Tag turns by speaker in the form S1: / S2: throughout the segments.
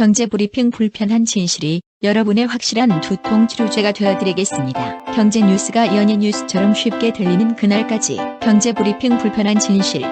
S1: 경제브리핑 불편한 진실이 여러분의 확실한 두통 치료제가 되어드리겠습니다. 경제 뉴스가 연예 뉴스처럼 쉽게 들리는 그날까지 경제브리핑 불편한 진실.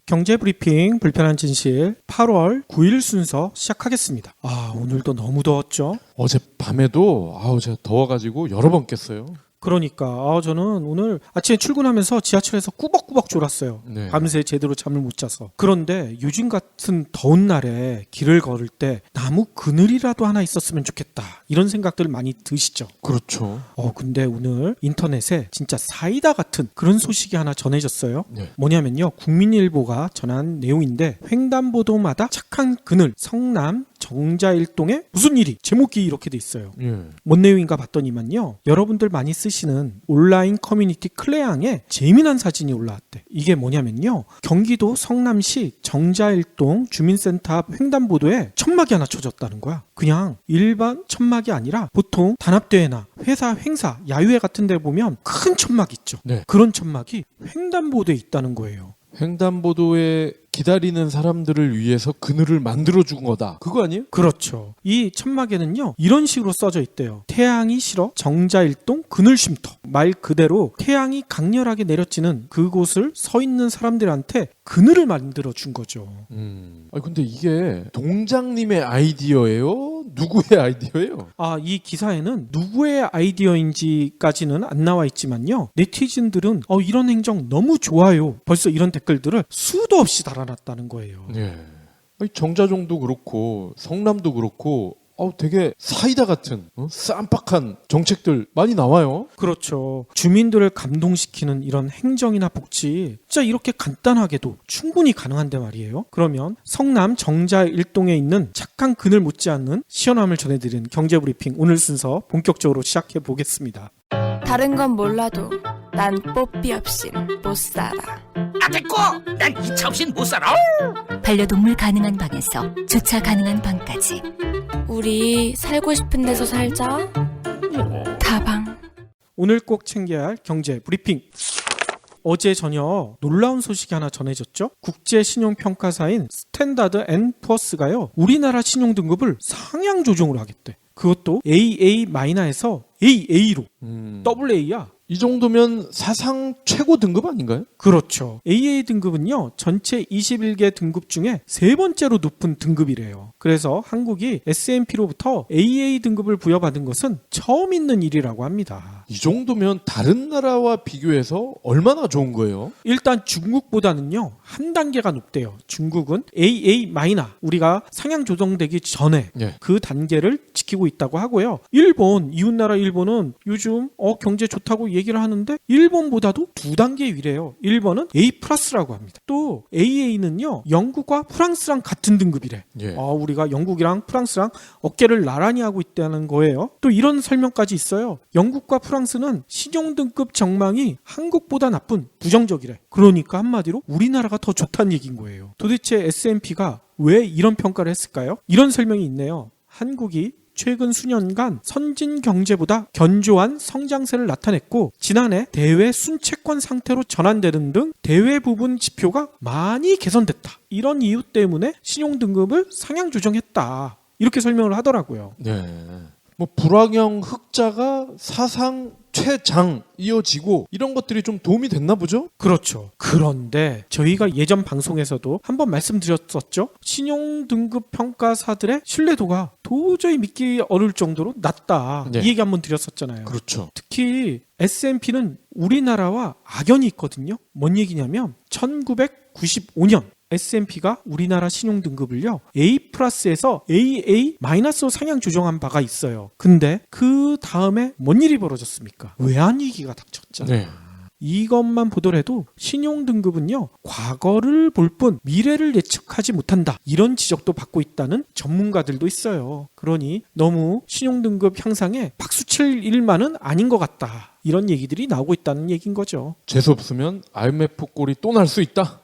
S2: 경제브리핑 불편한 진실 8월 9일 순서 시작하겠습니다. 오늘도 너무 더웠죠?
S3: 어젯밤에도 제가 더워가지고 여러 번 깼어요.
S2: 그러니까 저는 오늘 아침에 출근하면서 지하철에서 꾸벅꾸벅 졸았어요.
S3: 네.
S2: 밤새 제대로 잠을 못 자서. 그런데 요즘 같은 더운 날에 길을 걸을 때 나무 그늘이라도 하나 있었으면 좋겠다, 이런 생각들 많이 드시죠?
S3: 그렇죠.
S2: 근데 오늘 인터넷에 진짜 사이다 같은 그런 소식이 하나 전해졌어요.
S3: 네.
S2: 뭐냐면요, 국민일보가 전한 내용인데, 횡단보도마다 착한 그늘, 성남 정자일동에 무슨 일이, 제목이 이렇게 돼 있어요.
S3: 예.
S2: 뭔 내용인가 봤더니만요, 여러분들 많이 쓰시는 온라인 커뮤니티 클레앙에 재미난 사진이 올라왔대. 이게 뭐냐면요, 경기도 성남시 정자일동 주민센터 앞 횡단보도에 천막이 하나 쳐졌다는 거야. 그냥 일반 천막이 아니라 보통 단합대회나 회사 행사, 야유회 같은 데 보면 큰 천막 있죠.
S3: 네.
S2: 그런 천막이 횡단보도에 있다는 거예요.
S3: 횡단보도에 기다리는 사람들을 위해서 그늘을 만들어준 거다, 그거 아니에요?
S2: 그렇죠. 이 천막에는요, 이런 식으로 써져 있대요. 태양이 싫어 정자일동 그늘 쉼터. 말 그대로 태양이 강렬하게 내려지는 그곳을 서 있는 사람들한테 그늘을 만들어 준 거죠.
S3: 근데 이게 동장님의 아이디어예요? 누구의 아이디어예요?
S2: 이 기사에는 누구의 아이디어인지까지는 안 나와 있지만요, 네티즌들은 이런 행정 너무 좋아요, 벌써 이런 댓글들을 수도 없이 달아놨다는 거예요.
S3: 예. 정자종도 그렇고 성남도 그렇고 되게 사이다 같은 쌈박한 정책들 많이 나와요.
S2: 그렇죠. 주민들을 감동시키는 이런 행정이나 복지, 진짜 이렇게 간단하게도 충분히 가능한데 말이에요. 그러면 성남 정자일동에 있는 착한 그늘 못지않는 시원함을 전해드리는 경제브리핑 오늘 순서 본격적으로 시작해 보겠습니다.
S4: 다른 건 몰라도 난 뽀삐 없인 못 살아.
S5: 됐고! 난 이 차 없인 못 살아!
S6: 반려동물 가능한 방에서 주차 가능한 방까지.
S4: 우리 살고 싶은 데서 살자. 다방.
S2: 오늘 꼭 챙겨야 할 경제 브리핑. 어제 저녁 놀라운 소식이 하나 전해졌죠. 국제신용평가사인 스탠다드 앤 푸어스가요, 우리나라 신용등급을 상향 조정을 하겠대. 그것도 AA-에서 AA로. AA야.
S3: 이 정도면 사상 최고 등급 아닌가요?
S2: 그렇죠. AA 등급은요, 전체 21개 등급 중에 세 번째로 높은 등급이래요. 그래서 한국이 S&P로부터 AA 등급을 부여받은 것은 처음 있는 일이라고 합니다.
S3: 이 정도면 다른 나라와 비교해서 얼마나 좋은 거예요?
S2: 일단 중국보다는요, 한 단계가 높대요. 중국은 AA-, 우리가 상향 조정되기 전에
S3: 예.
S2: 그 단계를 지키고 있다고 하고요. 일본, 이웃나라 일본은 요즘 경제 좋다고 얘기를 하는데 일본보다도 두 단계 위래요. 일본은 A+라고 합니다. 또 AA는요, 영국과 프랑스랑 같은 등급이래.
S3: 예.
S2: 우리가 영국이랑 프랑스랑 어깨를 나란히 하고 있다는 거예요. 또 이런 설명까지 있어요. 영국과 프랑스는 신용등급 전망이 한국보다 나쁜 부정적이래. 그러니까 한마디로 우리나라가 더 좋다는 얘기인 거예요. 도대체 S&P가 왜 이런 평가를 했을까요? 이런 설명이 있네요. 한국이 최근 수년간 선진 경제보다 견조한 성장세를 나타냈고, 지난해 대외 순채권 상태로 전환되는 등 대외 부분 지표가 많이 개선됐다. 이런 이유 때문에 신용등급을 상향 조정했다, 이렇게 설명을 하더라고요.
S3: 네. 불황형 흑자가 사상 최장 이어지고 이런 것들이 좀 도움이 됐나 보죠?
S2: 그렇죠. 그런데 저희가 예전 방송에서도 한번 말씀드렸었죠. 신용등급 평가사들의 신뢰도가 도저히 믿기 어려울 정도로 낮다.
S3: 네.
S2: 이 얘기 한번 드렸었잖아요.
S3: 그렇죠.
S2: 특히 S&P는 우리나라와 악연이 있거든요. 뭔 얘기냐면 1995년 S&P가 우리나라 신용등급을요, A+에서 AA-로 상향 조정한 바가 있어요. 근데 그 다음에 뭔 일이 벌어졌습니까? 외환위기가 닥쳤잖아요.
S3: 네.
S2: 이것만 보더라도 신용등급은요, 과거를 볼 뿐 미래를 예측하지 못한다, 이런 지적도 받고 있다는 전문가들도 있어요. 그러니 너무 신용등급 향상에 박수칠 일만은 아닌 것 같다, 이런 얘기들이 나오고 있다는 얘기인 거죠.
S3: 재수없으면 IMF 꼴이 또 날 수 있다.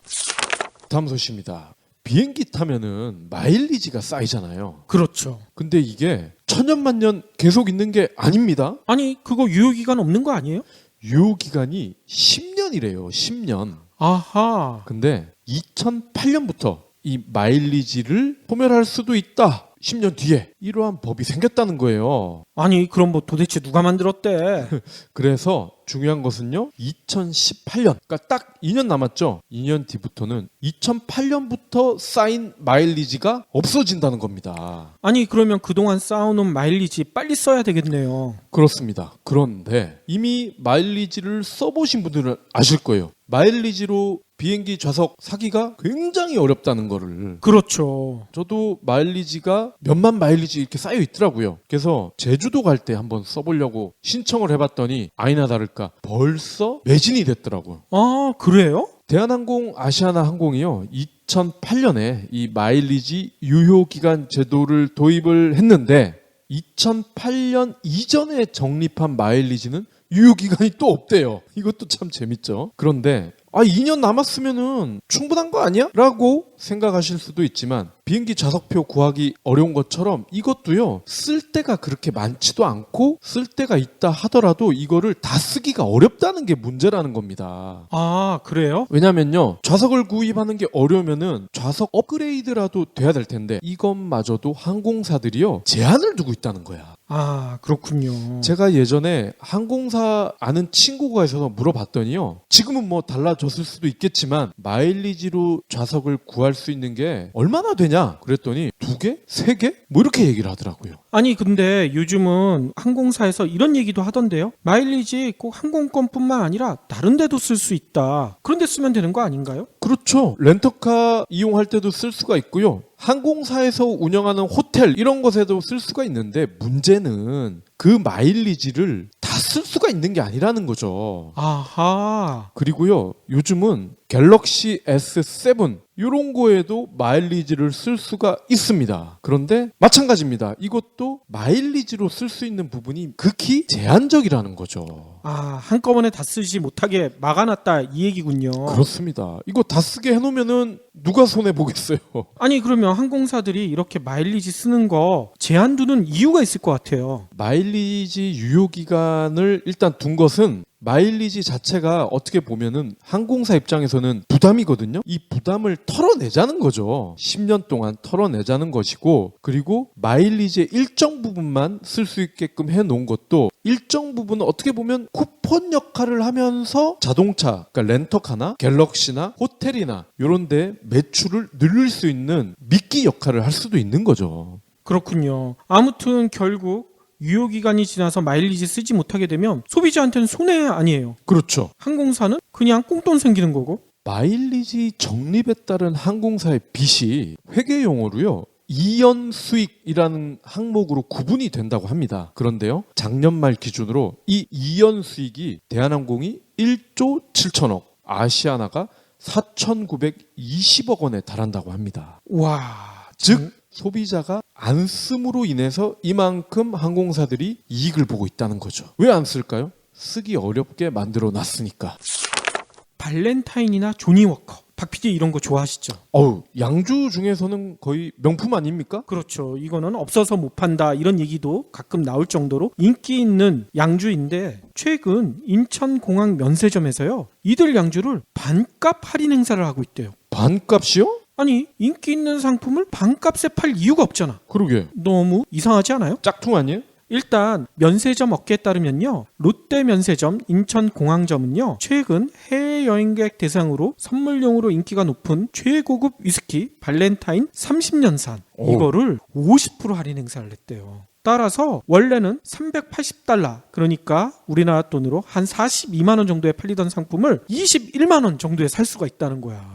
S3: 다음 소식입니다. 비행기 타면은 마일리지가 쌓이잖아요.
S2: 그렇죠.
S3: 근데 이게 천년만년 계속 있는 게 아닙니다.
S2: 아니, 그거 유효기간 없는 거 아니에요?
S3: 유효기간이 10년이래요. 10년.
S2: 아하.
S3: 근데 2008년부터 이 마일리지를 소멸할 수도 있다. 10년 뒤에 이러한 법이 생겼다는 거예요.
S2: 아니 그럼 뭐 도대체 누가 만들었대?
S3: 그래서 중요한 것은요. 2018년, 그러니까 딱 2년 남았죠. 2년 뒤부터는 2008년부터 쌓인 마일리지가 없어진다는 겁니다.
S2: 아니 그러면 그동안 쌓아놓은 마일리지 빨리 써야 되겠네요.
S3: 그렇습니다. 그런데 이미 마일리지를 써보신 분들은 아실 거예요. 마일리지로 비행기 좌석 사기가 굉장히 어렵다는 거를.
S2: 그렇죠.
S3: 저도 마일리지가 몇만 마일리지 이렇게 쌓여 있더라고요. 그래서 제주도 갈 때 한번 써보려고 신청을 해봤더니 아니나 다를까 벌써 매진이 됐더라고요.
S2: 아 그래요?
S3: 대한항공, 아시아나항공이요 2008년에 이 마일리지 유효기간 제도를 도입을 했는데 2008년 이전에 적립한 마일리지는 유효기간이 또 없대요. 이것도 참 재밌죠. 그런데 2년 남았으면은 충분한 거 아니야? 라고 생각하실 수도 있지만 비행기 좌석표 구하기 어려운 것처럼 이것도요 쓸 때가 그렇게 많지도 않고 쓸 때가 있다 하더라도 이거를 다 쓰기가 어렵다는 게 문제라는 겁니다.
S2: 아 그래요?
S3: 왜냐면요 좌석을 구입하는 게 어려우면은 좌석 업그레이드라도 돼야 될 텐데 이것마저도 항공사들이요 제한을 두고 있다는 거야.
S2: 아 그렇군요.
S3: 제가 예전에 항공사 아는 친구가 있어서 물어봤더니요 지금은 뭐 달라졌을 수도 있겠지만 마일리지로 좌석을 구할 수 있는 게 얼마나 되냐 그랬더니 2개? 3개? 뭐 이렇게 얘기를 하더라고요.
S2: 아니 근데 요즘은 항공사에서 이런 얘기도 하던데요. 마일리지 꼭 항공권뿐만 아니라 다른 데도 쓸 수 있다. 그런데 쓰면 되는 거 아닌가요?
S3: 그렇죠. 렌터카 이용할 때도 쓸 수가 있고요. 항공사에서 운영하는 호텔 이런 것에도 쓸 수가 있는데 문제는 그 마일리지를 다 쓸 수가 있는 게 아니라는 거죠.
S2: 아하.
S3: 그리고요 요즘은 갤럭시 S7 이런 거에도 마일리지를 쓸 수가 있습니다. 그런데 마찬가지입니다. 이것도 마일리지로 쓸 수 있는 부분이 극히 제한적이라는 거죠.
S2: 아 한꺼번에 다 쓰지 못하게 막아놨다 이 얘기군요.
S3: 그렇습니다. 이거 다 쓰게 해놓으면은 누가 손해 보겠어요.
S2: 아니 그러면 항공사들이 이렇게 마일리지 쓰는 거 제한 두는 이유가 있을 것 같아요.
S3: 마일리지 유효기간을 일단 둔 것은 마일리지 자체가 어떻게 보면은 항공사 입장에서는 부담이거든요. 이 부담을 털어내자는 거죠. 10년 동안 털어내자는 것이고 그리고 마일리지의 일정 부분만 쓸 수 있게끔 해놓은 것도 일정 부분은 어떻게 보면 쿠폰 역할을 하면서 자동차, 그러니까 렌터카나 갤럭시나 호텔이나 이런 데 매출을 늘릴 수 있는 미끼 역할을 할 수도 있는 거죠.
S2: 그렇군요. 아무튼 결국 유효기간이 지나서 마일리지 쓰지 못하게 되면 소비자한테는 손해 아니에요.
S3: 그렇죠.
S2: 항공사는 그냥 꽁돈 생기는 거고.
S3: 마일리지 적립에 따른 항공사의 빚이 회계 용어로요. 이연 수익이라는 항목으로 구분이 된다고 합니다. 그런데요. 작년 말 기준으로 이 이연 수익이 대한항공이 1조 7천억, 아시아나가 4,920억 원에 달한다고 합니다.
S2: 와,
S3: 즉 소비자가 안 씀으로 인해서 이만큼 항공사들이 이익을 보고 있다는 거죠. 왜 안 쓸까요? 쓰기 어렵게 만들어 놨으니까.
S2: 발렌타인이나 조니워커, 박 PD 이런 거 좋아하시죠?
S3: 양주 중에서는 거의 명품 아닙니까?
S2: 그렇죠. 이거는 없어서 못 판다 이런 얘기도 가끔 나올 정도로 인기 있는 양주인데 최근 인천공항 면세점에서요. 이들 양주를 반값 할인 행사를 하고 있대요.
S3: 반값이요?
S2: 아니 인기 있는 상품을 반값에 팔 이유가 없잖아.
S3: 그러게.
S2: 너무 이상하지 않아요?
S3: 짝퉁 아니에요?
S2: 일단 면세점 업계에 따르면요. 롯데 면세점 인천공항점은요. 최근 해외 여행객 대상으로 선물용으로 인기가 높은 최고급 위스키 발렌타인 30년산 이거를 50% 할인 행사를 했대요. 따라서 원래는 380달러 그러니까 우리나라 돈으로 한 42만 원 정도에 팔리던 상품을 21만 원 정도에 살 수가 있다는 거야.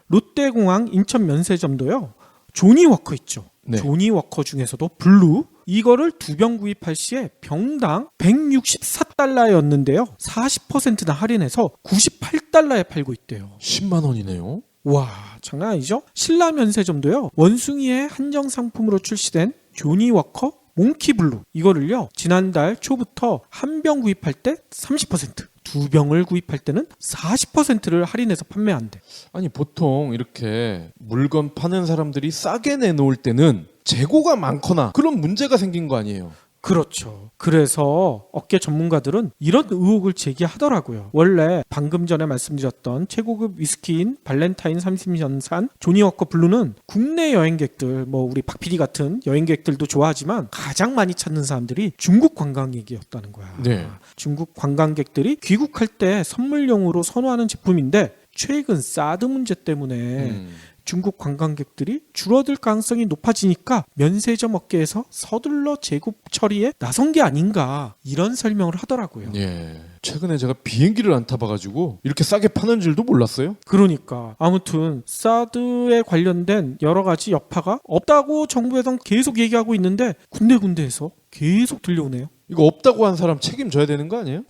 S2: 롯데공항 인천 면세점도요. 조니워커 있죠.
S3: 네.
S2: 조니워커 중에서도 블루 이거를 2병 구입할 시에 병당 164달러였는데요. 40%나 할인해서 98달러에 팔고 있대요.
S3: 10만 원이네요.
S2: 와 장난 아니죠? 신라 면세점도요. 원숭이의 한정 상품으로 출시된 조니워커 몽키블루 이거를요. 지난달 초부터 한 병 구입할 때 30%, 2병을 구입할 때는 40%를 할인해서 판매한대.
S3: 아니 보통 이렇게 물건 파는 사람들이 싸게 내놓을 때는 재고가 많거나 그런 문제가 생긴 거 아니에요.
S2: 그렇죠. 그래서 업계 전문가들은 이런 의혹을 제기하더라고요. 원래 방금 전에 말씀드렸던 최고급 위스키인 발렌타인 30년산 조니워커 블루는 국내 여행객들, 뭐 우리 박 PD 같은 여행객들도 좋아하지만 가장 많이 찾는 사람들이 중국 관광객이었다는 거야.
S3: 네.
S2: 중국 관광객들이 귀국할 때 선물용으로 선호하는 제품인데 최근 사드 문제 때문에 중국 관광객들이 줄어들 가능성이 높아지니까 면세점 업계에서 서둘러 재고 처리에 나선 게 아닌가 이런 설명을 하더라고요.
S3: 예. 최근에 제가 비행기를 안 타봐가지고 이렇게 싸게 파는 줄도 몰랐어요.
S2: 그러니까 아무튼 사드에 관련된 여러 가지 여파가 없다고 정부에선 계속 얘기하고 있는데 군데군데에서 계속 들려오네요.
S3: 이거 없다고 한 사람 책임져야 되는 거 아니에요?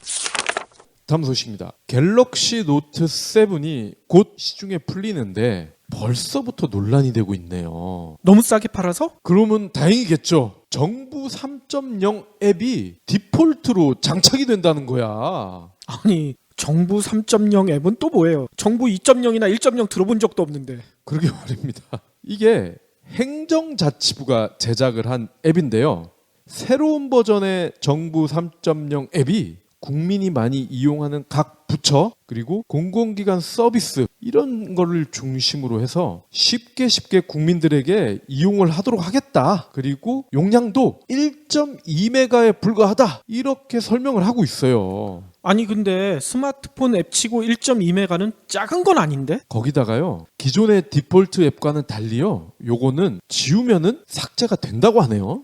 S3: 다음 소식입니다. 갤럭시 노트 7이 곧 시중에 풀리는데 벌써부터 논란이 되고 있네요.
S2: 너무 싸게 팔아서?
S3: 그러면 다행이겠죠. 정부 3.0 앱이 디폴트로 장착이 된다는 거야.
S2: 아니 정부 3.0 앱은 또 뭐예요? 정부 2.0이나 1.0 들어본 적도 없는데.
S3: 그러게 말입니다. 이게 행정자치부가 제작을 한 앱인데요. 새로운 버전의 정부 3.0 앱이 국민이 많이 이용하는 각 부처 그리고 공공기관 서비스 이런 거를 중심으로 해서 쉽게 국민들에게 이용을 하도록 하겠다. 그리고 용량도 1.2메가에 불과하다. 이렇게 설명을 하고 있어요.
S2: 아니 근데 스마트폰 앱치고 1.2메가는 작은 건 아닌데?
S3: 거기다가요. 기존의 디폴트 앱과는 달리요. 요거는 지우면은 삭제가 된다고 하네요.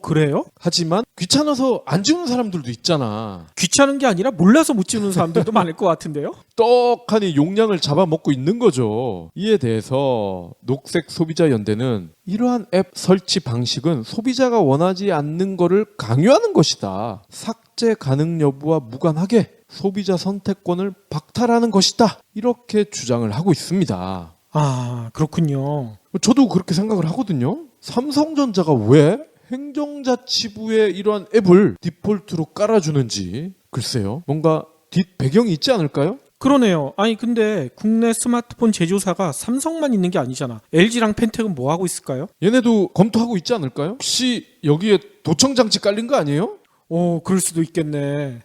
S2: 그래요?
S3: 하지만 귀찮아서 안 지우는 사람들도 있잖아.
S2: 귀찮은 게 아니라 몰라서 못 지우는 사람들도 많을 것 같은데요?
S3: 떡하니 용량을 잡아먹고 있는 거죠. 이에 대해서 녹색소비자연대는 이러한 앱 설치 방식은 소비자가 원하지 않는 거를 강요하는 것이다. 삭제 가능 여부와 무관하게 소비자 선택권을 박탈하는 것이다. 이렇게 주장을 하고 있습니다.
S2: 아 그렇군요.
S3: 저도 그렇게 생각을 하거든요. 삼성전자가 왜 행정자치부에 이러한 앱을 디폴트로 깔아주는지 글쎄요. 뭔가 뒷 배경이 있지 않을까요?
S2: 그러네요. 아니 근데 국내 스마트폰 제조사가 삼성만 있는 게 아니잖아. LG랑 펜텍은 뭐 하고 있을까요?
S3: 얘네도 검토하고 있지 않을까요? 혹시 여기에 도청장치 깔린 거 아니에요?
S2: 그럴 수도 있겠네.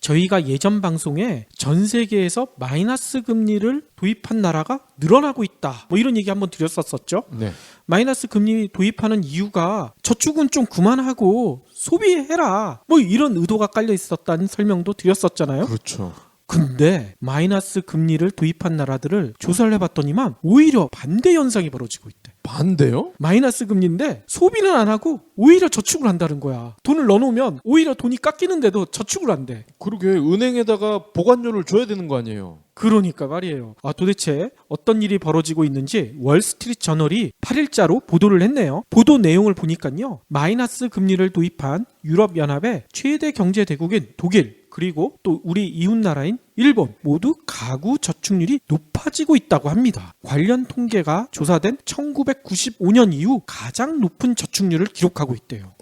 S2: 저희가 예전 방송에 전 세계에서 마이너스 금리를 도입한 나라가 늘어나고 있다. 뭐 이런 얘기 한번 드렸었죠.
S3: 네.
S2: 마이너스 금리 도입하는 이유가 저축은 좀 그만하고 소비해라. 뭐 이런 의도가 깔려 있었다는 설명도 드렸었잖아요.
S3: 그렇죠.
S2: 근데 마이너스 금리를 도입한 나라들을 조사를 해봤더니만 오히려 반대 현상이 벌어지고 있대.
S3: 반대요?
S2: 마이너스 금리인데 소비는 안 하고 오히려 저축을 한다는 거야. 돈을 넣어놓으면 오히려 돈이 깎이는데도 저축을 한대.
S3: 그러게 은행에다가 보관료를 줘야 되는 거 아니에요?
S2: 그러니까 말이에요. 도대체 어떤 일이 벌어지고 있는지 월스트리트 저널이 8일자로 보도를 했네요. 보도 내용을 보니까요. 마이너스 금리를 도입한 유럽연합의 최대 경제 대국인 독일 그리고 또 우리 이웃나라인 일본 모두 가구 저축률이 높아지고 있다고 합니다. 관련 통계가 조사된 1995년 이후 가장 높은 저축률을 기록하고 있대요.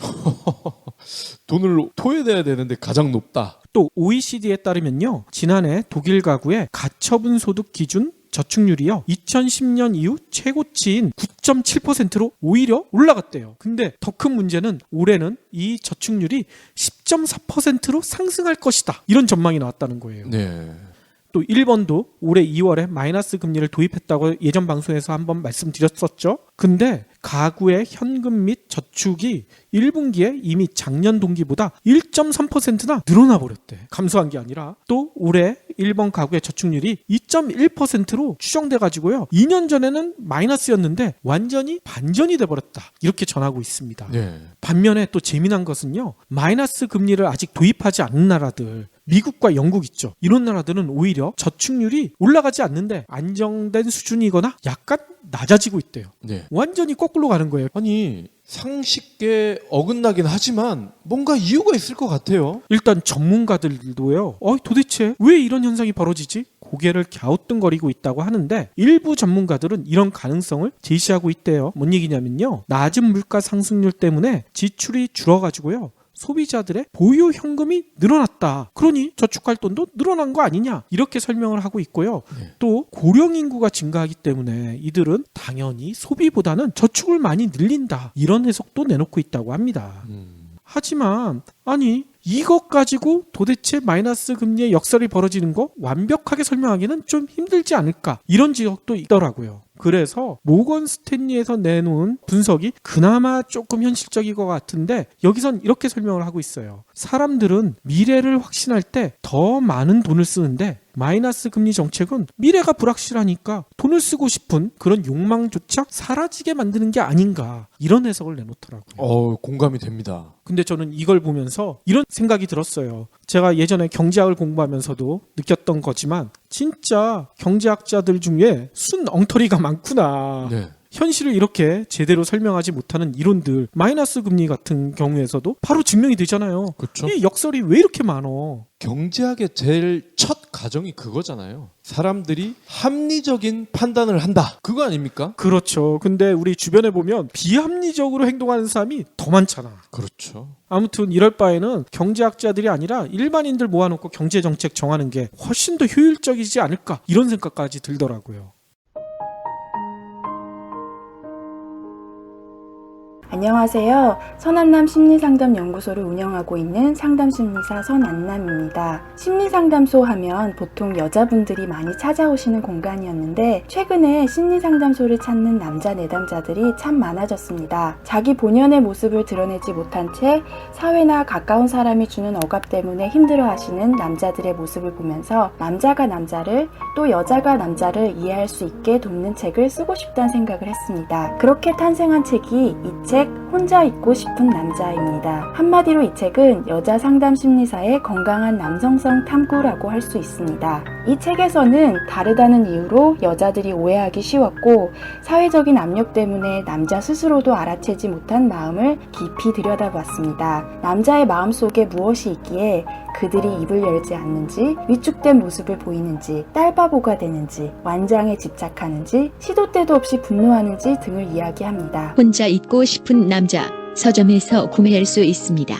S3: 돈을 토해내야 되는데 가장 높다.
S2: 또 OECD에 따르면요. 지난해 독일 가구의 가처분 소득 기준 저축률이요. 2010년 이후 최고치인 9.7%로 오히려 올라갔대요. 근데 더 큰 문제는 올해는 이 저축률이 10.4%로 상승할 것이다. 이런 전망이 나왔다는 거예요.
S3: 네.
S2: 또 일본도 올해 2월에 마이너스 금리를 도입했다고 예전 방송에서 한번 말씀드렸었죠. 근데 가구의 현금 및 저축이 1분기에 이미 작년 동기보다 1.3%나 늘어나 버렸대. 감소한 게 아니라. 또 올해 일본 가구의 저축률이 2.1%로 추정돼 가지고요. 2년 전에는 마이너스였는데 완전히 반전이 돼 버렸다. 이렇게 전하고 있습니다.
S3: 네.
S2: 반면에 또 재미난 것은요. 마이너스 금리를 아직 도입하지 않은 나라들 미국과 영국 있죠. 이런 나라들은 오히려 저축률이 올라가지 않는데 안정된 수준이거나 약간 낮아지고 있대요.
S3: 네.
S2: 완전히 거꾸로 가는 거예요.
S3: 아니 상식에 어긋나긴 하지만 뭔가 이유가 있을 것 같아요.
S2: 일단 전문가들도요. 도대체 왜 이런 현상이 벌어지지? 고개를 갸우뚱거리고 있다고 하는데 일부 전문가들은 이런 가능성을 제시하고 있대요. 뭔 얘기냐면요. 낮은 물가 상승률 때문에 지출이 줄어가지고요. 소비자들의 보유 현금이 늘어났다. 그러니 저축할 돈도 늘어난 거 아니냐. 이렇게 설명을 하고 있고요.
S3: 네.
S2: 또 고령 인구가 증가하기 때문에 이들은 당연히 소비보다는 저축을 많이 늘린다. 이런 해석도 내놓고 있다고 합니다. 하지만 아니 이것 가지고 도대체 마이너스 금리의 역설이 벌어지는 거 완벽하게 설명하기는 좀 힘들지 않을까 이런 지적도 있더라고요. 그래서 모건 스탠리에서 내놓은 분석이 그나마 조금 현실적인 것 같은데 여기선 이렇게 설명을 하고 있어요. 사람들은 미래를 확신할 때 더 많은 돈을 쓰는데 마이너스 금리 정책은 미래가 불확실하니까 돈을 쓰고 싶은 그런 욕망조차 사라지게 만드는 게 아닌가 이런 해석을 내놓더라고요.
S3: 공감이 됩니다.
S2: 근데 저는 이걸 보면서 이런 생각이 들었어요. 제가 예전에 경제학을 공부하면서도 느꼈던 거지만 진짜 경제학자들 중에 순 엉터리가 많구나.
S3: 네.
S2: 현실을 이렇게 제대로 설명하지 못하는 이론들 마이너스 금리 같은 경우에서도 바로 증명이 되잖아요.
S3: 그렇죠.
S2: 이 역설이 왜 이렇게 많어?
S3: 경제학의 제일 첫 가정이 그거잖아요. 사람들이 합리적인 판단을 한다. 그거 아닙니까?
S2: 그렇죠. 근데 우리 주변에 보면 비합리적으로 행동하는 사람이 더 많잖아.
S3: 그렇죠.
S2: 아무튼 이럴 바에는 경제학자들이 아니라 일반인들 모아놓고 경제정책 정하는 게 훨씬 더 효율적이지 않을까 이런 생각까지 들더라고요.
S7: 안녕하세요. 선안남 심리상담연구소를 운영하고 있는 상담심리사 선안남입니다. 심리상담소 하면 보통 여자분들이 많이 찾아오시는 공간이었는데 최근에 심리상담소를 찾는 남자 내담자들이 참 많아졌습니다. 자기 본연의 모습을 드러내지 못한 채 사회나 가까운 사람이 주는 억압 때문에 힘들어하시는 남자들의 모습을 보면서 남자가 남자를 또 여자가 남자를 이해할 수 있게 돕는 책을 쓰고 싶다는 생각을 했습니다. 그렇게 탄생한 책이 이 책 혼자 있고 싶은 남자입니다. 한마디로 이 책은 여자 상담 심리사의 건강한 남성성 탐구라고 할 수 있습니다. 이 책에서는 다르다는 이유로 여자들이 오해하기 쉬웠고 사회적인 압력 때문에 남자 스스로도 알아채지 못한 마음을 깊이 들여다봤습니다. 남자의 마음속에 무엇이 있기에 그들이 입을 열지 않는지, 위축된 모습을 보이는지, 딸바보가 되는지, 완장에 집착하는지, 시도 때도 없이 분노하는지 등을 이야기합니다.
S1: 혼자 있고 싶은 남자 서점에서 구매할 수 있습니다.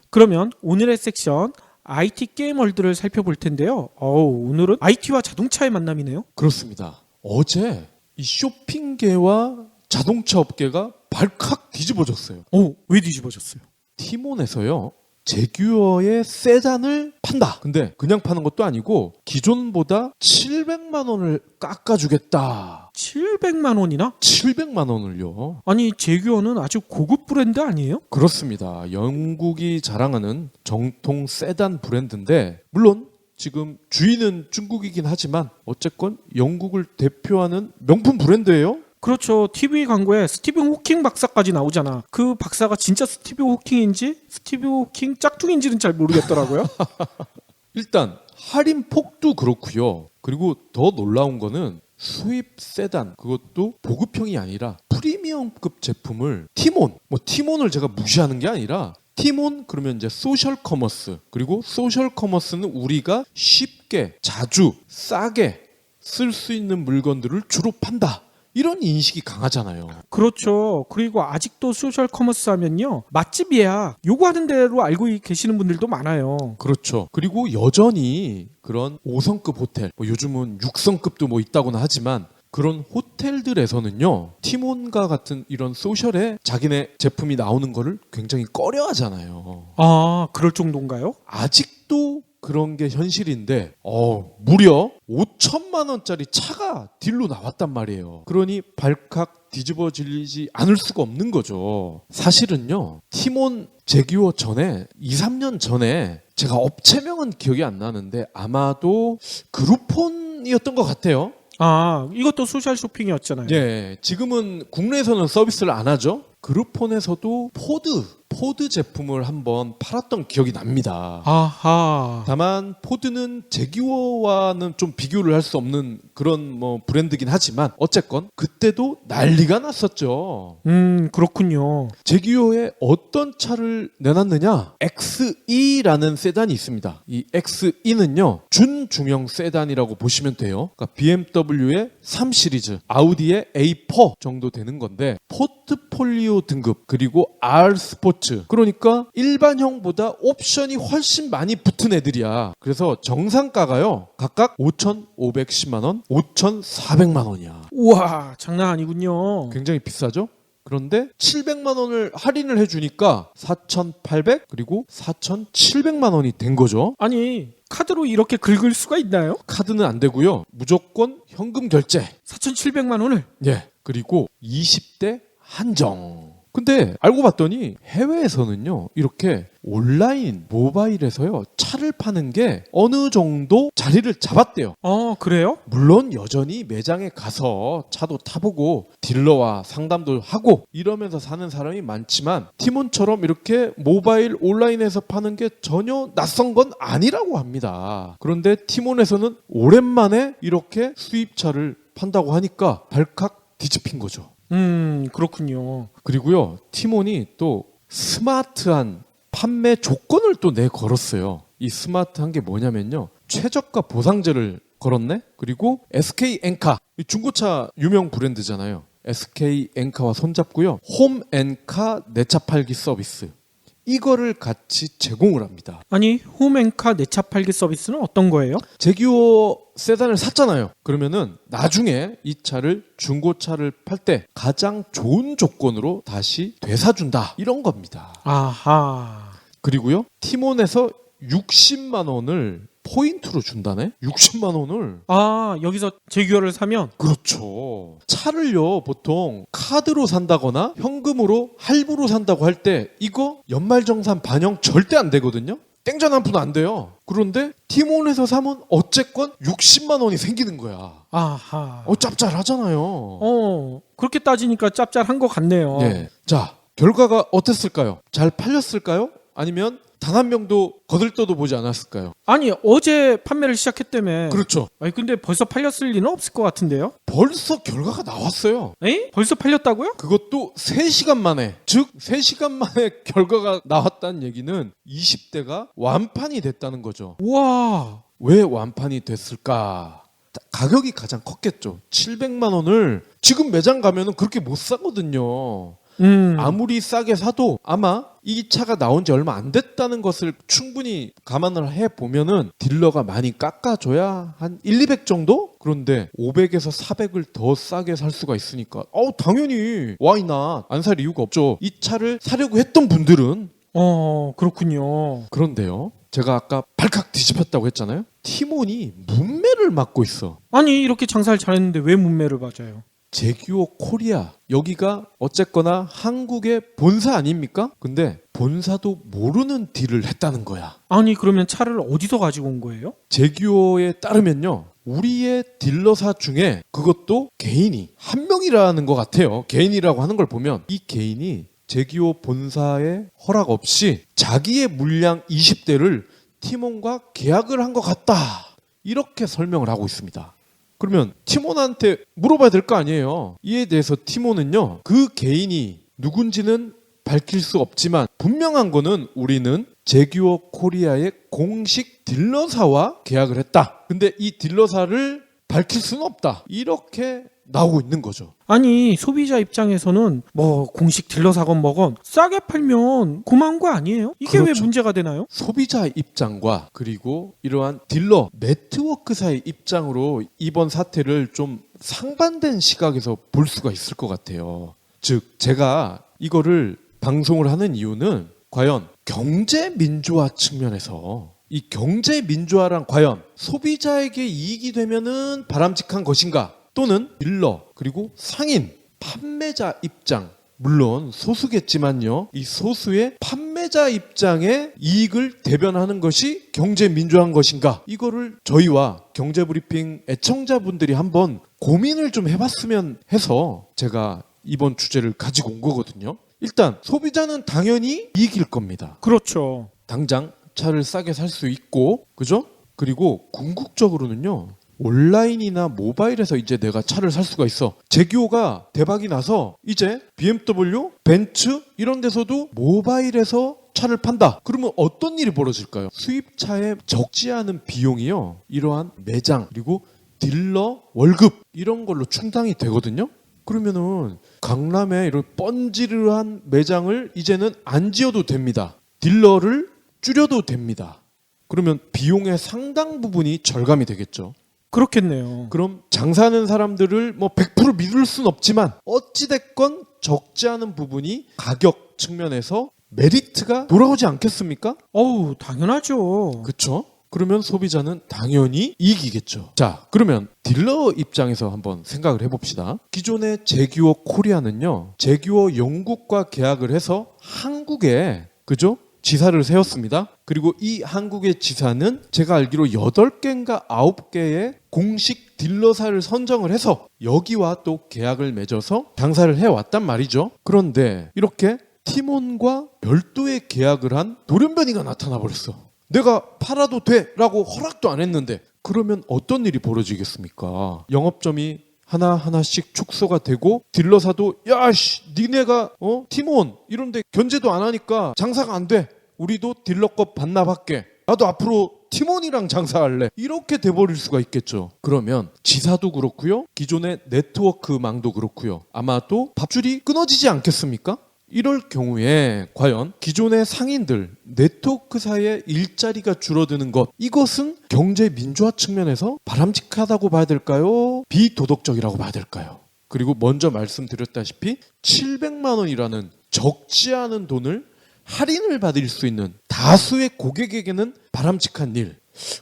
S2: 그러면 오늘의 섹션 IT 게임월드를 살펴볼 텐데요. 오늘은 IT와 자동차의 만남이네요.
S3: 그렇습니다. 어제 이 쇼핑계와 자동차 업계가 발칵 뒤집어졌어요.
S2: 왜 뒤집어졌어요?
S3: 티몬에서요. 제규어의 세단을 판다. 근데 그냥 파는 것도 아니고 기존보다 700만 원을 깎아주겠다.
S2: 700만 원이나?
S3: 700만 원을요.
S2: 아니 제규어는 아주 고급 브랜드 아니에요?
S3: 그렇습니다. 영국이 자랑하는 정통 세단 브랜드인데 물론 지금 주인은 중국이긴 하지만 어쨌건 영국을 대표하는 명품 브랜드예요.
S2: 그렇죠. TV 광고에 스티븐 호킹 박사까지 나오잖아. 그 박사가 진짜 스티븐 호킹인지 스티븐 호킹 짝퉁인지는 잘 모르겠더라고요.
S3: 일단 할인 폭도 그렇고요. 그리고 더 놀라운 거는 수입 세단, 그것도 보급형이 아니라 프리미엄급 제품을 티몬을 제가 무시하는 게 아니라 티몬 그러면 이제 소셜 커머스, 그리고 소셜 커머스는 우리가 쉽게 자주 싸게 쓸 수 있는 물건들을 주로 판다. 이런 인식이 강하잖아요.
S2: 그렇죠. 그리고 아직도 소셜 커머스 하면요. 맛집이야. 요구하는 대로 알고 계시는 분들도 많아요.
S3: 그렇죠. 그리고 여전히 그런 5성급 호텔, 요즘은 6성급도 있다고는 하지만 그런 호텔들에서는요. 티몬과 같은 이런 소셜에 자기네 제품이 나오는 거를 굉장히 꺼려하잖아요.
S2: 그럴 정도인가요?
S3: 아직도 그런 게 현실인데 무려 5천만 원짜리 차가 딜로 나왔단 말이에요. 그러니 발칵 뒤집어지지 않을 수가 없는 거죠. 사실은요. 티몬 제규어 전에 2, 3년 전에 제가 업체명은 기억이 안 나는데 아마도 그루폰이었던 것 같아요.
S2: 이것도 소셜 쇼핑이었잖아요.
S3: 예, 지금은 국내에서는 서비스를 안 하죠. 그루폰에서도 포드 제품을 한번 팔았던 기억이 납니다. 다만 포드는 제규어와는 좀 비교를 할 수 없는 그런 브랜드긴 하지만 어쨌건 그때도 난리가 났었죠.
S2: 그렇군요.
S3: 제규어에 어떤 차를 내놨느냐? XE라는 세단이 있습니다. 이 XE는요 준중형 세단이라고 보시면 돼요. 그러니까 BMW의 3 시리즈, 아우디의 A4 정도 되는 건데 포트폴리오 등급 그리고 R 스포츠, 그러니까 일반형보다 옵션이 훨씬 많이 붙은 애들이야. 그래서 정상가가요 각각 5,510만 원, 5,400만 원이야.
S2: 우와, 장난 아니군요.
S3: 굉장히 비싸죠? 그런데 700만 원을 할인을 해주니까 4,800 그리고 4,700만 원이 된 거죠.
S2: 아니 카드로 이렇게 긁을 수가 있나요?
S3: 카드는 안 되고요. 무조건 현금 결제.
S2: 4,700만 원을?
S3: 예. 그리고 20대 한정. 근데 알고 봤더니 해외에서는요, 이렇게 온라인 모바일에서요, 차를 파는 게 어느 정도 자리를 잡았대요.
S2: 그래요?
S3: 물론 여전히 매장에 가서 차도 타보고 딜러와 상담도 하고 이러면서 사는 사람이 많지만 티몬처럼 이렇게 모바일 온라인에서 파는 게 전혀 낯선 건 아니라고 합니다. 그런데 티몬에서는 오랜만에 이렇게 수입차를 판다고 하니까 발칵 뒤집힌 거죠.
S2: 그렇군요.
S3: 그리고요, 티몬이 또 스마트한 판매 조건을 또 내걸었어요. 이 스마트한 게 뭐냐면요, 최저가 보상제를 걸었네. 그리고 SK 엔카, 중고차 유명 브랜드잖아요. SK 엔카와 손잡고요, 홈 엔카 내차 팔기 서비스, 이거를 같이 제공을 합니다.
S2: 아니 홈앤카 내차 팔기 서비스는 어떤 거예요?
S3: 제규어 세단을 샀잖아요. 그러면은 나중에 이 차를 중고차를 팔 때 가장 좋은 조건으로 다시 되사준다, 이런 겁니다.
S2: 아하.
S3: 그리고요, 티몬에서 60만 원을 포인트로 준다네? 60만 원을.
S2: 여기서 제규어를 사면?
S3: 그렇죠. 차를요, 보통 카드로 산다거나 현금으로 할부로 산다고 할 때 이거 연말정산 반영 절대 안 되거든요. 땡전 한 푼 안 돼요. 그런데 티몬에서 사면 어쨌건 60만 원이 생기는 거야.
S2: 아하.
S3: 짭짤하잖아요.
S2: 그렇게 따지니까 짭짤한 것 같네요.
S3: 예. 자, 결과가 어땠을까요? 잘 팔렸을까요? 아니면 단 한 명도 거들떠도 보지 않았을까요?
S2: 아니 어제 판매를 시작했다며.
S3: 그렇죠.
S2: 아니 근데 벌써 팔렸을 리는 없을 것 같은데요?
S3: 벌써 결과가 나왔어요.
S2: 에이? 벌써 팔렸다고요?
S3: 그것도 3시간 만에. 즉 3시간 만에 결과가 나왔다는 얘기는 20대가 완판이 됐다는 거죠.
S2: 우와.
S3: 왜 완판이 됐을까? 가격이 가장 컸겠죠. 700만 원을 지금 매장 가면은 그렇게 못 사거든요. 아무리 싸게 사도 아마 이 차가 나온 지 얼마 안 됐다는 것을 충분히 감안을 해보면은 딜러가 많이 깎아줘야 한 1, 200 정도? 그런데 500에서 400을 더 싸게 살 수가 있으니까 당연히 와이나 안 살 이유가 없죠. 이 차를 사려고 했던 분들은.
S2: 그렇군요.
S3: 그런데요, 제가 아까 발칵 뒤집혔다고 했잖아요. 티몬이 문매를 맡고 있어.
S2: 아니 이렇게 장사를 잘했는데 왜 문매를 맞아요?
S3: 제규어 코리아, 여기가 어쨌거나 한국의 본사 아닙니까? 근데 본사도 모르는 딜을 했다는 거야.
S2: 아니 그러면 차를 어디서 가지고 온 거예요?
S3: 제규어에 따르면요, 우리의 딜러사 중에 그것도 개인이 한 명이라는 것 같아요. 개인이라고 하는 걸 보면 이 개인이 제규어 본사의 허락 없이 자기의 물량 20대를 티몬과 계약을 한 것 같다, 이렇게 설명을 하고 있습니다. 그러면 티몬한테 물어봐야 될 거 아니에요. 이에 대해서 티몬은요, 그 개인이 누군지는 밝힐 수 없지만 분명한 거는 우리는 제규어 코리아의 공식 딜러사와 계약을 했다. 근데 이 딜러사를 밝힐 수는 없다, 이렇게 나오고 있는 거죠.
S2: 아니 소비자 입장에서는 뭐 공식 딜러사건 뭐건 싸게 팔면 고마운 거 아니에요? 이게
S3: 그렇죠.
S2: 왜 문제가 되나요?
S3: 소비자 입장과 그리고 이러한 딜러 네트워크사의 입장으로 이번 사태를 좀 상반된 시각에서 볼 수가 있을 것 같아요. 즉 제가 이거를 방송을 하는 이유는 과연 경제 민주화 측면에서 이 경제 민주화란 과연 소비자에게 이익이 되면은 바람직한 것인가, 또는 딜러 그리고 상인 판매자 입장, 물론 소수겠지만요, 이 소수의 판매자 입장의 이익을 대변하는 것이 경제 민주화인 것인가, 이거를 저희와 경제브리핑 애청자분들이 한번 고민을 좀 해봤으면 해서 제가 이번 주제를 가지고 온 거거든요. 일단 소비자는 당연히 이익일 겁니다.
S2: 그렇죠.
S3: 당장 차를 싸게 살 수 있고, 그죠? 그리고 궁극적으로는요, 온라인이나 모바일에서 이제 내가 차를 살 수가 있어. 제규어가 대박이 나서 이제 BMW, 벤츠 이런 데서도 모바일에서 차를 판다. 그러면 어떤 일이 벌어질까요? 수입차에 적지 않은 비용이요, 이러한 매장 그리고 딜러 월급 이런 걸로 충당이 되거든요. 그러면은 강남에 이런 뻔지르한 매장을 이제는 안 지어도 됩니다. 딜러를 줄여도 됩니다. 그러면 비용의 상당 부분이 절감이 되겠죠.
S2: 그렇겠네요.
S3: 그럼 장사하는 사람들을 뭐 100% 믿을 순 없지만 어찌됐건 적지 않은 부분이 가격 측면에서 메리트가 돌아오지 않겠습니까?
S2: 어우, 당연하죠.
S3: 그렇죠? 그러면 소비자는 당연히 이기겠죠. 자, 그러면 딜러 입장에서 한번 생각을 해봅시다. 기존의 제규어 코리아는요, 제규어 영국과 계약을 해서 한국에, 그죠? 지사를 세웠습니다. 그리고 이 한국의 지사는 제가 알기로 8개인가 9개의 공식 딜러사를 선정을 해서 여기와 또 계약을 맺어서 장사를 해왔단 말이죠. 그런데 이렇게 티몬과 별도의 계약을 한 돌연변이가 나타나 버렸어. 내가 팔아도 돼 라고 허락도 안 했는데, 그러면 어떤 일이 벌어지겠습니까? 영업점이 하나하나씩 축소가 되고 딜러사도 야씨 니네가 티몬 이런데 견제도 안 하니까 장사가 안 돼. 우리도 딜러값 반납할게. 나도 앞으로 티몬이랑 장사할래. 이렇게 돼버릴 수가 있겠죠. 그러면 지사도 그렇고요. 기존의 네트워크망도 그렇고요. 아마도 밥줄이 끊어지지 않겠습니까? 이럴 경우에 과연 기존의 상인들, 네트워크사의 일자리가 줄어드는 것, 이것은 경제 민주화 측면에서 바람직하다고 봐야 될까요? 비도덕적이라고 봐야 될까요? 그리고 먼저 말씀드렸다시피 700만 원이라는 적지 않은 돈을 할인을 받을 수 있는 다수의 고객에게는 바람직한 일.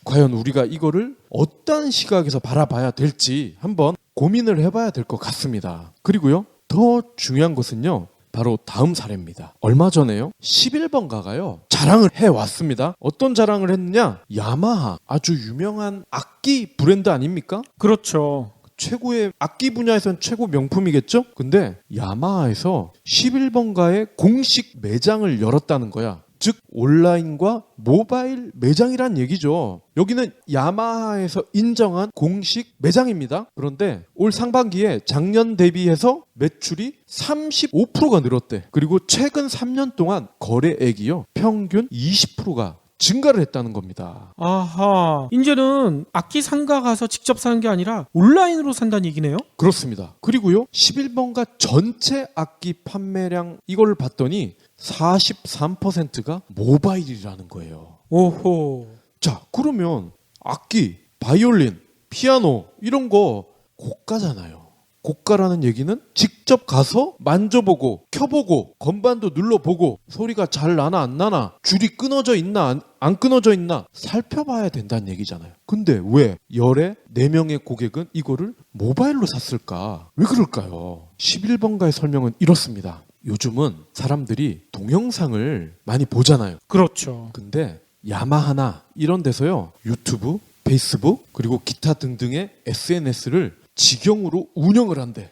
S3: 과연 우리가 이거를 어떤 시각에서 바라봐야 될지 한번 고민을 해봐야 될 것 같습니다. 그리고요, 더 중요한 것은요, 바로 다음 사례입니다. 얼마 전에요, 11번가가요 자랑을 해왔습니다. 어떤 자랑을 했느냐? 야마하, 아주 유명한 악기 브랜드 아닙니까?
S2: 그렇죠.
S3: 최고의 악기 분야에서는 최고 명품이겠죠? 근데 야마하에서 11번가의 공식 매장을 열었다는 거야. 즉 온라인과 모바일 매장이란 얘기죠. 여기는 야마하에서 인정한 공식 매장입니다. 그런데 올 상반기에 작년 대비해서 매출이 35%가 늘었대. 그리고 최근 3년 동안 거래액이요 평균 20%가 증가를 했다는 겁니다.
S2: 아하, 이제는 악기 상가 가서 직접 사는 게 아니라 온라인으로 산다는 얘기네요?
S3: 그렇습니다. 그리고요 11번가 전체 악기 판매량 이걸 봤더니 43%가 모바일이라는 거예요.
S2: 오호.
S3: 자, 그러면 악기, 바이올린, 피아노 이런 거 고가잖아요. 고가라는 얘기는 직접 가서 만져보고 켜보고 건반도 눌러보고 소리가 잘 나나 안 나나, 줄이 끊어져 있나 안 끊어져 있나 살펴봐야 된다는 얘기잖아요. 근데 왜 열의 4명의 고객은 이거를 모바일로 샀을까? 왜 그럴까요? 11번가의 설명은 이렇습니다. 요즘은 사람들이 동영상을 많이 보잖아요.
S2: 그렇죠.
S3: 근데 야마하나 이런 데서요 유튜브, 페이스북 그리고 기타 등등의 SNS를 직영으로 운영을 한대.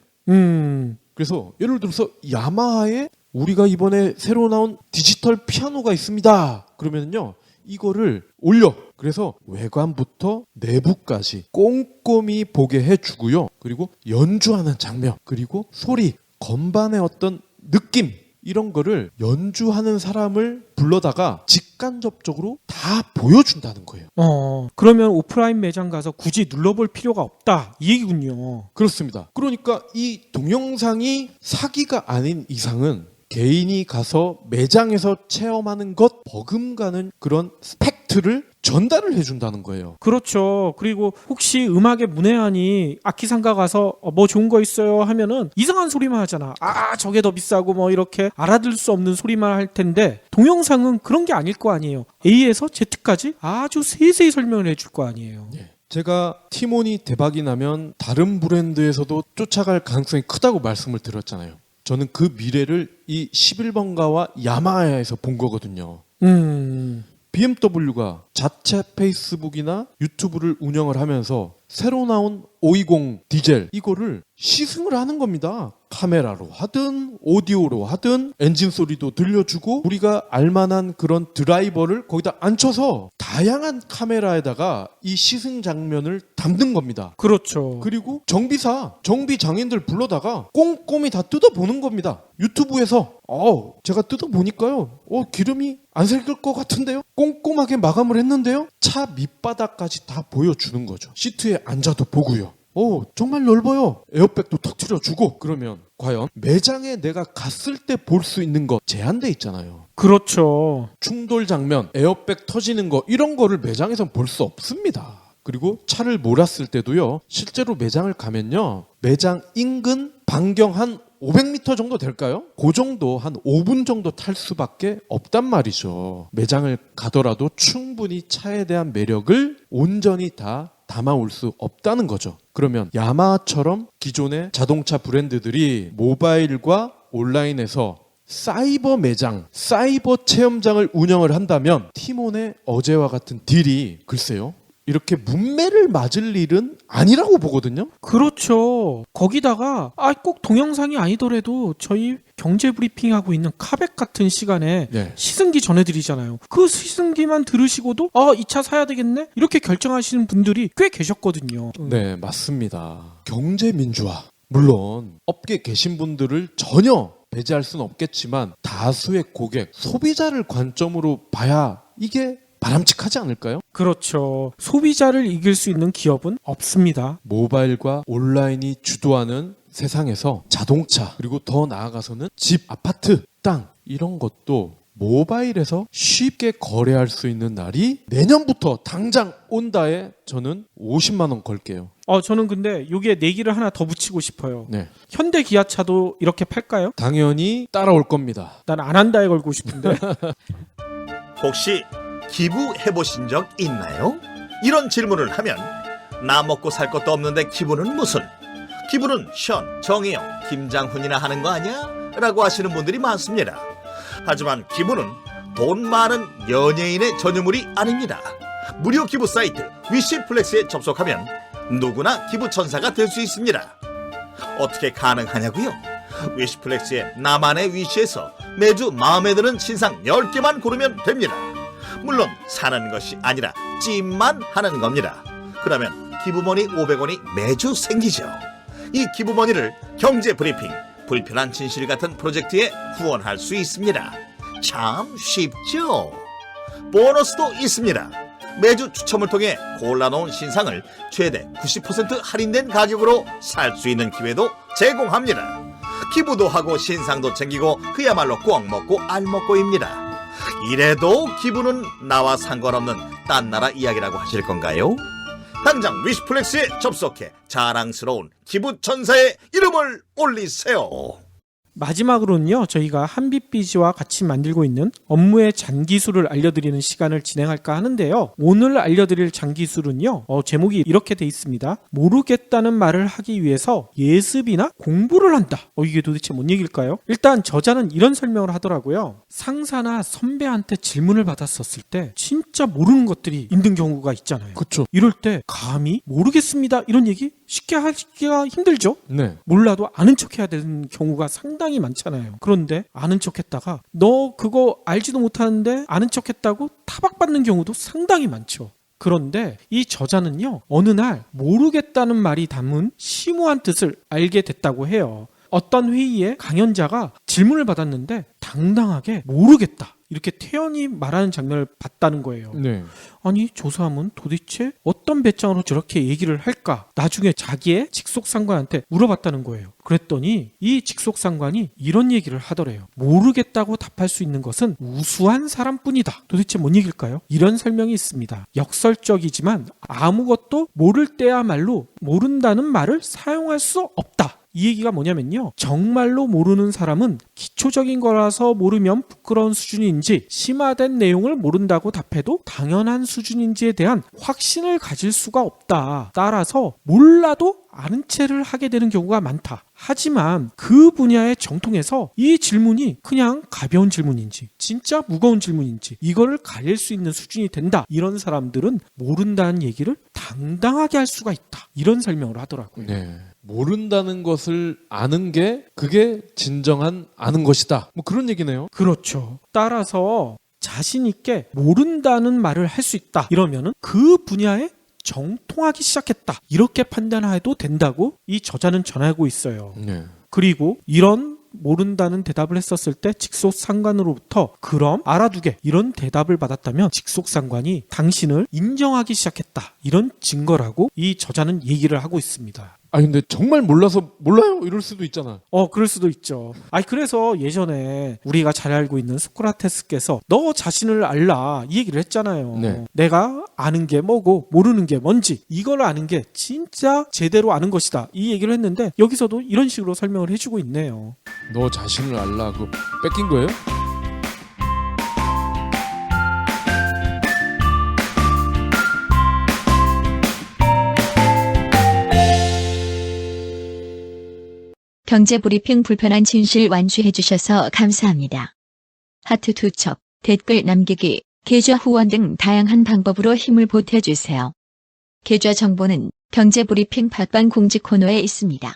S3: 그래서 예를 들어서 야마하에 우리가 이번에 새로 나온 디지털 피아노가 있습니다. 그러면요 이거를 올려. 그래서 외관부터 내부까지 꼼꼼히 보게 해주고요. 그리고 연주하는 장면, 그리고 소리, 건반의 어떤 느낌 이런 거를 연주하는 사람을 불러다가 직간접적으로 다 보여준다는 거예요.
S2: 그러면 오프라인 매장 가서 굳이 눌러볼 필요가 없다 이 얘기군요.
S3: 그렇습니다. 그러니까 이 동영상이 사기가 아닌 이상은 개인이 가서 매장에서 체험하는 것 버금가는 그런 팩트를 전달을 해준다는 거예요.
S2: 그렇죠. 그리고 혹시 음악에 문외한이 악기 상가 가서 뭐 좋은 거 있어요 하면은 이상한 소리만 하잖아. 아 저게 더 비싸고 뭐 이렇게 알아들 수 없는 소리만 할 텐데 동영상은 그런 게 아닐 거 아니에요. A에서 Z까지 아주 세세히 설명을 해줄 거 아니에요.
S3: 예. 제가 티몬이 대박이 나면 다른 브랜드에서도 쫓아갈 가능성이 크다고 말씀을 드렸잖아요. 저는 그 미래를 이 11번가와 야마하에서 본 거거든요. BMW가 자체 페이스북이나 유튜브를 운영을 하면서 새로 나온 520 디젤 이거를 시승을 하는 겁니다. 카메라로 하든 오디오로 하든 엔진 소리도 들려주고 우리가 알만한 그런 드라이버를 거기다 앉혀서 다양한 카메라에다가 이 시승 장면을 담는 겁니다.
S2: 그렇죠.
S3: 그리고 정비사, 정비 장인들 불러다가 꼼꼼히 다 뜯어보는 겁니다. 유튜브에서 제가 뜯어보니까요 기름이 안 새길 것 같은데요? 꼼꼼하게 마감을 했는데요? 차 밑바닥까지 다 보여주는 거죠. 시트에 앉아도 보고요. 정말 넓어요. 에어백도 터트려주고. 그러면 과연 매장에 내가 갔을 때 볼 수 있는 거 제한돼 있잖아요.
S2: 그렇죠.
S3: 충돌 장면, 에어백 터지는 거 이런 거를 매장에선 볼 수 없습니다. 그리고 차를 몰았을 때도요. 실제로 매장을 가면요. 매장 인근 반경 한 500m 정도 될까요? 그 정도 한 5분 정도 탈 수밖에 없단 말이죠. 매장을 가더라도 충분히 차에 대한 매력을 온전히 다 담아올 수 없다는 거죠. 그러면 야마하처럼 기존의 자동차 브랜드들이 모바일과 온라인에서 사이버 매장, 사이버 체험장을 운영을 한다면 티몬의 어제와 같은 딜이 글쎄요. 이렇게 문매를 맞을 일은 아니라고 보거든요.
S2: 그렇죠. 거기다가 꼭 동영상이 아니더라도 저희 경제 브리핑하고 있는 카백 같은 시간에
S3: 네.
S2: 시승기 전해드리잖아요. 그 시승기만 들으시고도 이 차 사야 되겠네? 이렇게 결정하시는 분들이 꽤 계셨거든요.
S3: 네, 맞습니다. 경제 민주화. 물론 업계에 계신 분들을 전혀 배제할 수는 없겠지만 다수의 고객, 소비자를 관점으로 봐야 이게 바람직하지 않을까요?
S2: 그렇죠. 소비자를 이길 수 있는 기업은 없습니다.
S3: 모바일과 온라인이 주도하는 세상에서 자동차, 그리고 더 나아가서는 집, 아파트, 땅 이런 것도 모바일에서 쉽게 거래할 수 있는 날이 내년부터 당장 온다에 저는 50만 원 걸게요.
S2: 저는 근데 여기에 내기를 하나 더 붙이고 싶어요.
S3: 네.
S2: 현대 기아차도 이렇게 팔까요?
S3: 당연히 따라올 겁니다.
S2: 난 안 한다에 걸고 싶은데.
S8: 혹시 기부해보신 적 있나요? 이런 질문을 하면 나 먹고 살 것도 없는데 기부는 무슨? 기부는 션, 정혜영, 김장훈이나 하는 거 아니야? 라고 하시는 분들이 많습니다. 하지만 기부는 돈 많은 연예인의 전유물이 아닙니다. 무료 기부 사이트 위시플렉스에 접속하면 누구나 기부천사가 될 수 있습니다. 어떻게 가능하냐고요? 위시플렉스의 나만의 위시에서 매주 마음에 드는 신상 10개만 고르면 됩니다. 물론 사는 것이 아니라 찜만 하는 겁니다. 그러면 기부머니 500원이 매주 생기죠. 이 기부머니를 경제브리핑, 불편한 진실 같은 프로젝트에 후원할 수 있습니다. 참 쉽죠? 보너스도 있습니다. 매주 추첨을 통해 골라놓은 신상을 최대 90% 할인된 가격으로 살 수 있는 기회도 제공합니다. 기부도 하고 신상도 챙기고 그야말로 꽉 먹고 알 먹고입니다. 이래도 기부는 나와 상관없는 딴 나라 이야기라고 하실 건가요? 당장 위시플렉스에 접속해 자랑스러운 기부천사의 이름을 올리세요.
S2: 마지막으로는요, 저희가 한빛비지와 같이 만들고 있는 업무의 잔기술을 알려드리는 시간을 진행할까 하는데요. 오늘 알려드릴 잔기술은요, 제목이 이렇게 돼 있습니다. 모르겠다는 말을 하기 위해서 예습이나 공부를 한다. 이게 도대체 뭔 얘기일까요? 일단 저자는 이런 설명을 하더라고요. 상사나 선배한테 질문을 받았었을 때 진짜 모르는 것들이 있는 경우가 있잖아요.
S3: 그렇죠.
S2: 이럴 때 감히 모르겠습니다 이런 얘기 쉽게 하기가 힘들죠.
S3: 네.
S2: 몰라도 아는 척 해야 되는 경우가 상당히 많잖아요. 그런데 아는 척 했다가 너 그거 알지도 못하는데 아는 척 했다고 타박받는 경우도 상당히 많죠. 그런데 이 저자는요, 어느 날 모르겠다는 말이 담은 심오한 뜻을 알게 됐다고 해요. 어떤 회의에 강연자가 질문을 받았는데 당당하게 모르겠다 이렇게 태연히 말하는 장면을 봤다는 거예요.
S3: 네.
S2: 아니, 저 사람은 도대체 어떤 배짱으로 저렇게 얘기를 할까? 나중에 자기의 직속상관한테 물어봤다는 거예요. 그랬더니 이 직속상관이 이런 얘기를 하더래요. 모르겠다고 답할 수 있는 것은 우수한 사람뿐이다. 도대체 뭔 얘기일까요? 이런 설명이 있습니다. 역설적이지만 아무것도 모를 때야말로 모른다는 말을 사용할 수 없다. 이 얘기가 뭐냐면요, 정말로 모르는 사람은 기초적인 거라서 모르면 부끄러운 수준인지 심화된 내용을 모른다고 답해도 당연한 수준인지에 대한 확신을 가질 수가 없다. 따라서 몰라도 아는 체를 하게 되는 경우가 많다. 하지만 그 분야의 정통에서 이 질문이 그냥 가벼운 질문인지 진짜 무거운 질문인지 이거를 가릴 수 있는 수준이 된다. 이런 사람들은 모른다는 얘기를 당당하게 할 수가 있다. 이런 설명을 하더라고요.
S3: 네. 모른다는 것을 아는 게 그게 진정한 아는 것이다. 뭐 그런 얘기네요.
S2: 그렇죠. 따라서 자신 있게 모른다는 말을 할 수 있다. 이러면은 그 분야에 정통하기 시작했다. 이렇게 판단해도 된다고 이 저자는 전하고 있어요.
S3: 네.
S2: 그리고 이런 모른다는 대답을 했었을 때 직속상관으로부터 그럼 알아두게 이런 대답을 받았다면 직속상관이 당신을 인정하기 시작했다. 이런 증거라고 이 저자는 얘기를 하고 있습니다.
S3: 아 근데 정말 몰라서 몰라요 이럴 수도 있잖아.
S2: 그럴 수도 있죠. 그래서 예전에 우리가 잘 알고 있는 소크라테스께서 너 자신을 알라 이 얘기를 했잖아요.
S3: 네.
S2: 내가 아는 게 뭐고 모르는 게 뭔지 이걸 아는 게 진짜 제대로 아는 것이다 이 얘기를 했는데 여기서도 이런 식으로 설명을 해주고 있네요.
S3: 너 자신을 알라 그 뺏긴 거예요?
S1: 경제브리핑 불편한 진실 완주해 주셔서 감사합니다. 하트 2첩, 댓글 남기기, 계좌 후원 등 다양한 방법으로 힘을 보태주세요. 계좌 정보는 경제브리핑 팟빵 공지 코너에 있습니다.